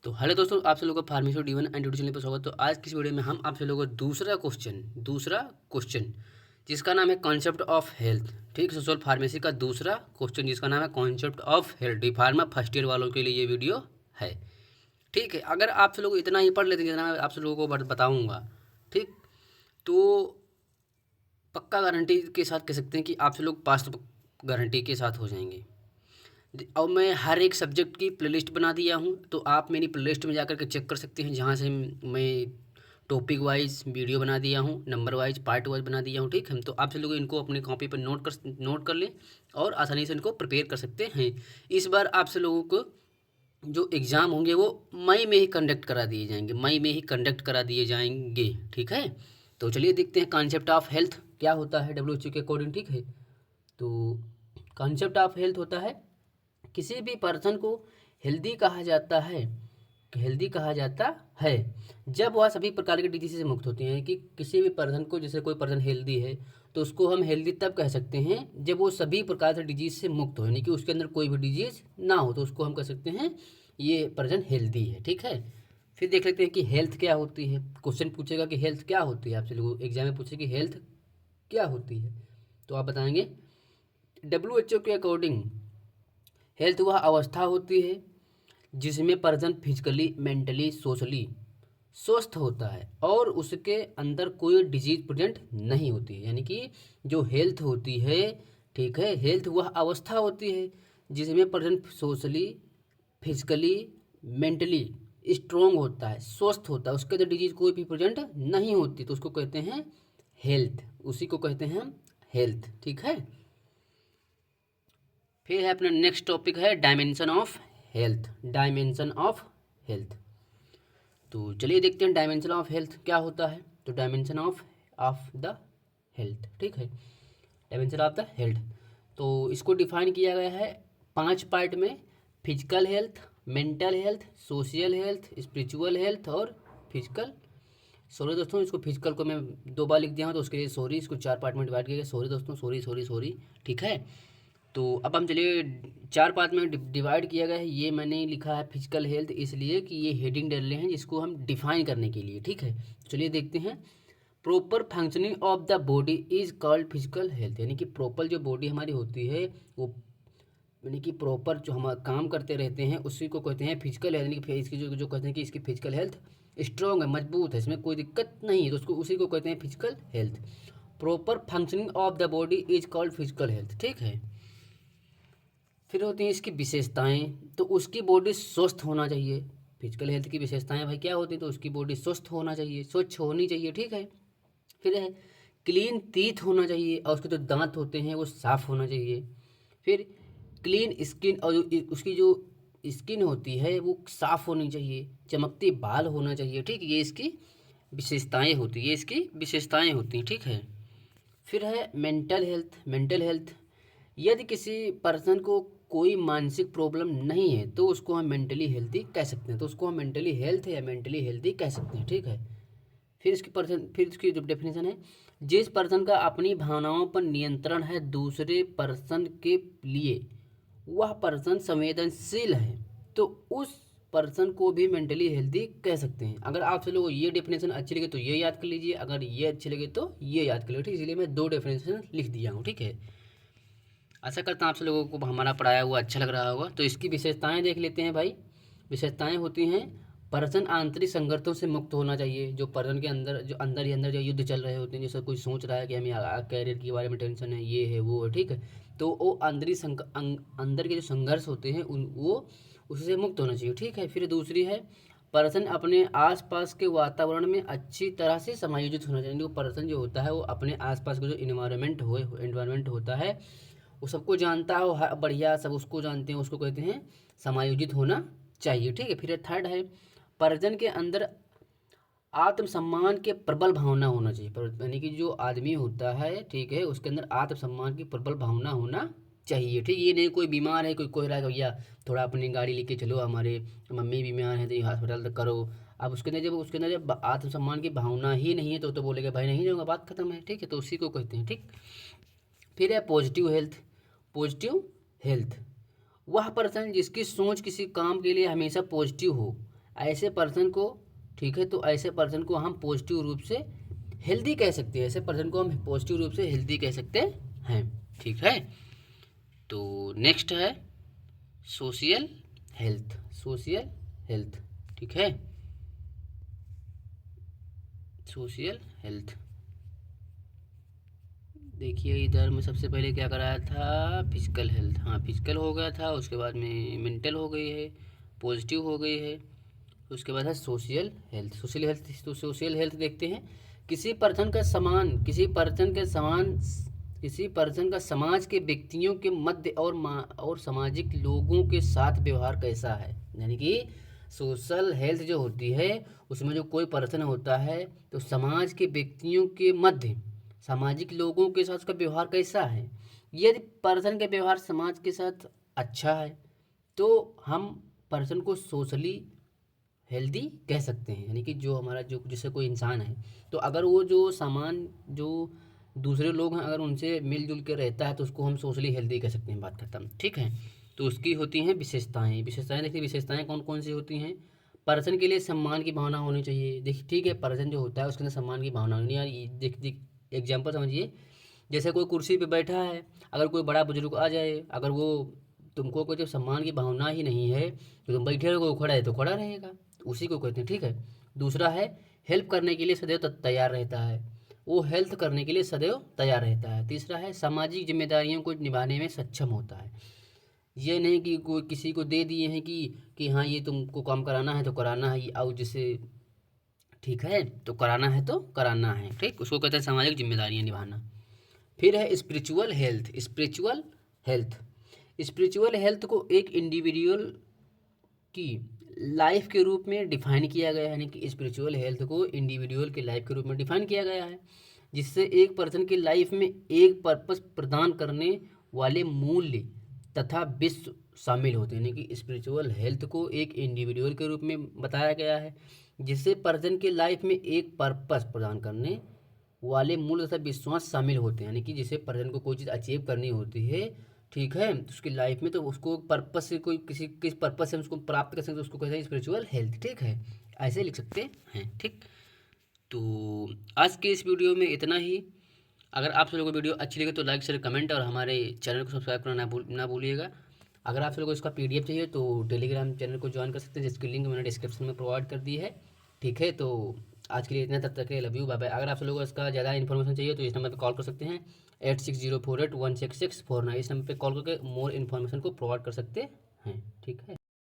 तो हेलो दोस्तों, आप सब लोगों का pharmacy D1 and YouTube channel पर स्वागत। तो आज की इस वीडियो में हम आप सब लोगों को दूसरा क्वेश्चन जिसका नाम है कॉन्सेप्ट ऑफ हेल्थ। ठीक, सोशल फार्मेसी का दूसरा क्वेश्चन जिसका नाम है concept of health, D pharma first year वालों के लिए ये वीडियो है। ठीक है, अगर आप सब लोग इतना ही पढ़ लेते हैं जितना आप सब लोगों को बताऊँगा, ठीक, तो पक्का गारंटी के साथ कह सकते हैं कि आप सब लोग पास गारंटी के साथ हो जाएंगे। और मैं हर एक सब्जेक्ट की प्लेलिस्ट बना दिया हूँ, तो आप मेरी प्लेलिस्ट में जाकर के चेक कर सकते हैं, जहाँ से मैं टॉपिक वाइज वीडियो बना दिया हूँ, नंबर वाइज पार्ट वाइज बना दिया हूँ। ठीक है, तो आप सब लोग इनको अपने कॉपी पर नोट कर लें और आसानी से इनको प्रिपेयर कर सकते हैं। इस बार आप सब लोगों को जो एग्ज़ाम होंगे वो मई में ही कंडक्ट करा दिए जाएंगे। ठीक है, तो चलिए देखते हैं कॉन्सेप्ट ऑफ हेल्थ क्या होता है WHO के अकॉर्डिंग। ठीक है, तो कॉन्सेप्ट ऑफ हेल्थ होता है किसी भी पर्सन को हेल्दी कहा जाता है जब वह सभी प्रकार के डिजीज से मुक्त होते हैं। कि किसी भी पर्सन को, जैसे कोई पर्सन हेल्दी है तो उसको हम हेल्दी तब कह सकते हैं जब वो सभी प्रकार से डिजीज से मुक्त हो, यानी कि उसके अंदर कोई भी डिजीज ना हो, तो उसको हम कह सकते हैं ये पर्सन हेल्दी है। ठीक है, फिर देख लेते हैं कि हेल्थ क्या होती है। क्वेश्चन पूछेगा कि हेल्थ क्या होती है, आपसे लोग एग्जाम में पूछे कि हेल्थ क्या होती है, तो आप बताएंगे WHO के अकॉर्डिंग हेल्थ वह अवस्था होती है जिसमें पर्सन फिजिकली, मेंटली, सोशली स्वस्थ होता है और उसके अंदर कोई डिजीज प्रेजेंट नहीं होती है। यानी कि जो हेल्थ होती है, ठीक है, हेल्थ वह अवस्था होती है जिसमें person socially, physically, mentally strong होता है, स्वस्थ होता है, उसके अंदर डिजीज कोई भी प्रेजेंट नहीं होती, तो उसको कहते हैं हेल्थ, उसी को कहते हैं हम हेल्थ। ठीक है, फिर है अपना नेक्स्ट टॉपिक है डायमेंशन ऑफ हेल्थ। तो चलिए देखते हैं डायमेंशन ऑफ हेल्थ क्या होता है। तो डायमेंशन ऑफ द हेल्थ, ठीक है, डायमेंशन ऑफ द हेल्थ, तो इसको डिफाइन किया गया है 5 पार्ट में: physical health, mental health, social health, spiritual health और फिजिकल। सॉरी दोस्तों, इसको फिजिकल को मैं 2 बार लिख दिया हूँ तो उसके लिए सॉरी। इसको 4 पार्ट में डिवाइड किया गया, सॉरी दोस्तों, सॉरी। ठीक है, तो अब हम चलिए 4 पार्ट में डिवाइड किया गया है। ये मैंने लिखा है फिजिकल हेल्थ इसलिए कि ये हेडिंग डाले हैं जिसको हम डिफाइन करने के लिए। ठीक है, चलिए देखते हैं। Proper functioning of the body is called physical health, यानी कि प्रॉपर जो बॉडी हमारी होती है वो, यानी कि प्रॉपर जो हम काम करते रहते हैं उसी को कहते हैं फिजिकल हेल्थ। यानी कि इसकी जो कहते हैं कि इसकी फिजिकल हेल्थ स्ट्रॉन्ग है, मजबूत है, इसमें कोई दिक्कत नहीं है, तो उसको उसी को कहते हैं physical health. Proper functioning of the body is called physical health. ठीक है, फिर होती हैं इसकी विशेषताएं, तो उसकी बॉडी स्वस्थ होना चाहिए। फिजिकल हेल्थ की विशेषताएं भाई क्या होती है, तो उसकी बॉडी स्वस्थ होना चाहिए, स्वच्छ होनी चाहिए। ठीक है, फिर है क्लीन टीथ होना चाहिए और उसके जो दांत होते हैं वो साफ होना चाहिए। फिर क्लीन स्किन, और उसकी जो स्किन होती है वो साफ होनी चाहिए, चमकती बाल होना चाहिए। ठीक, ये इसकी विशेषताएं होती हैं। ठीक है, फिर है मेंटल हेल्थ, यदि किसी पर्सन को कोई मानसिक प्रॉब्लम नहीं है तो उसको हम मेंटली हेल्थी कह सकते हैं, तो उसको हम मेंटली हेल्थ या मेंटली हेल्थी कह सकते हैं। ठीक है, फिर इसकी जो डेफिनेशन है, जिस पर्सन का अपनी भावनाओं पर नियंत्रण है दूसरे पर्सन के लिए वह पर्सन संवेदनशील है, तो उस पर्सन को भी मेंटली हेल्थी कह सकते हैं। अगर आप सब लोगों को ये डेफिनेशन अच्छी लगे तो ये याद कर लीजिए, अगर ये अच्छी लगे तो ये याद कर लीजिए। ठीक, इसलिए मैं 2 डेफिनेशन लिख दिया हूँ। ठीक है, आशा करता हूँ आप सब लोगों को हमारा पढ़ाया हुआ अच्छा लग रहा होगा। तो इसकी विशेषताएं देख लेते हैं भाई। विशेषताएं होती हैं, पर्सन आंतरिक संघर्षों से मुक्त होना चाहिए। जो पर्सन के अंदर जो अंदर ही अंदर जो युद्ध चल रहे होते हैं, जैसे कोई सोच रहा है कि हमें कैरियर के बारे में टेंशन है, ये है वो है, ठीक है, तो वो अंदर के जो संघर्ष होते हैं वो उससे मुक्त होना चाहिए। ठीक है, फिर दूसरी है पर्सन अपने आसपास के वातावरण में अच्छी तरह से समायोजित होना चाहिए। वो पर्सन जो होता है वो अपने आसपास का जो इन्वायरमेंट होता है वो सबको जानता हो, बढ़िया सब उसको जानते हैं, उसको कहते हैं समायोजित होना चाहिए। ठीक है, फिर थर्ड है पर्सन के अंदर आत्मसम्मान के प्रबल भावना होना चाहिए। यानी कि जो आदमी होता है, ठीक है, उसके अंदर आत्मसम्मान की प्रबल भावना होना चाहिए। ठीक, ये नहीं कोई बीमार है, कोई कोई रहा है भैया थोड़ा अपनी गाड़ी लेके चलो, हमारे मम्मी बीमार है तो ये हॉस्पिटल तक करो। अब उसके अंदर जब आत्मसम्मान की भावना ही नहीं है तो बोलेगा भाई नहीं जाऊँगा, बात खत्म है। ठीक है, तो उसी को कहते हैं। ठीक, फिर है पॉजिटिव हेल्थ, वह पर्सन जिसकी सोच किसी काम के लिए हमेशा पॉजिटिव हो, ऐसे पर्सन को, ठीक है, तो ऐसे पर्सन को हम पॉजिटिव रूप से हेल्दी कह सकते हैं, ऐसे पर्सन को हम पॉजिटिव रूप से हेल्दी कह सकते हैं, ठीक है। तो नेक्स्ट है सोशल हेल्थ, सोशल हेल्थ, ठीक है, सोशल हेल्थ। देखिए इधर मैं सबसे पहले क्या कराया था, फिजिकल हेल्थ, हाँ फिजिकल हो गया था, उसके बाद में मेंटल हो गई है, पॉजिटिव हो गई है, उसके बाद है सोशल हेल्थ। सोशल हेल्थ, तो सोशल हेल्थ देखते हैं, किसी पर्सन का समान, किसी पर्सन का समाज के व्यक्तियों के मध्य और सामाजिक लोगों के साथ व्यवहार कैसा है। यानी कि सोशल हेल्थ जो होती है उसमें जो कोई पर्सन होता है तो समाज के व्यक्तियों के मध्य, सामाजिक लोगों के साथ उसका व्यवहार कैसा है। यदि पर्सन का व्यवहार समाज के साथ अच्छा है तो हम पर्सन को सोशली हेल्दी कह सकते हैं। यानी कि जो हमारा जो जैसे कोई इंसान है तो अगर वो जो सामान जो दूसरे लोग हैं अगर उनसे मिलजुल के रहता है तो उसको हम सोशली हेल्दी कह सकते हैं, बात खत्म, ठीक है। तो उसकी होती हैं विशेषताएं, विशेषताएं देखिए, विशेषताएं कौन कौन सी होती हैं। पर्सन के लिए सम्मान की भावना होनी चाहिए। देखिए ठीक है, पर्सन जो होता है उसके अंदर सम्मान की भावना होनी, यार देख देख एग्जाम्पल समझिए, जैसे कोई कुर्सी पे बैठा है, अगर कोई बड़ा बुजुर्ग आ जाए, अगर वो तुमको कोई जब सम्मान की भावना ही नहीं है तो तुम बैठे रहोगे, वो खड़ा है तो खड़ा रहेगा, उसी को कहते हैं, ठीक है। दूसरा है हेल्प करने के लिए सदैव तैयार रहता है, वो हेल्प करने के लिए सदैव तैयार रहता है। तीसरा है सामाजिक जिम्मेदारियों को निभाने में सक्षम होता है, ये नहीं कि कोई किसी को दे दिए हैं कि हाँ ये तुमको काम कराना है तो कराना है, और जिसे ठीक है तो कराना है तो कराना है, ठीक, उसको कहते हैं सामाजिक जिम्मेदारियाँ निभाना। फिर है spiritual health, spiritual health, spiritual health को एक इंडिविजुअल की लाइफ के रूप में डिफाइन किया गया है। यानी कि स्पिरिचुअल हेल्थ को इंडिविजुअल के लाइफ के रूप में डिफाइन किया गया है, जिससे एक पर्सन की लाइफ में एक पर्पस प्रदान करने वाले मूल्य तथा विश्व शामिल होते हैं। यानी कि स्पिरिचुअल हेल्थ को एक इंडिविजुअल के रूप में बताया गया है, जिससे पर्सन के लाइफ में एक पर्पस प्रदान करने वाले मूल्य तथा विश्वास शामिल होते हैं। यानी कि जिसे पर्सन को कोई चीज़ अचीव करनी होती है, ठीक है, तो उसकी लाइफ में तो उसको पर्पस से कोई किस पर्पस से उसको प्राप्त कर सकते हैं, उसको कहते हैं स्पिरिचुअल हेल्थ, ठीक है, ऐसे लिख सकते हैं, ठीक। तो आज के इस वीडियो में इतना ही। अगर आप सब लोगों को वीडियो अच्छी लगे तो लाइक शेयर कमेंट और हमारे चैनल को सब्सक्राइब करना ना भूलिएगा। अगर आप सब लोगों को इसका पीडीएफ चाहिए तो टेलीग्राम चैनल को ज्वाइन कर सकते हैं, जिसकी लिंक मैंने डिस्क्रिप्शन में प्रोवाइड कर दी है, ठीक है। तो आज के लिए इतना, तब तक के लव यू, बाय बाय। अगर आप सब लोगों को इसका ज़्यादा इन्फॉर्मेशन चाहिए तो इस नंबर पर कॉल कर सकते हैं 8604816649, इस नंबर पर कॉल करके मोर इन्फॉर्मेशन को प्रोवाइड कर सकते हैं, ठीक है।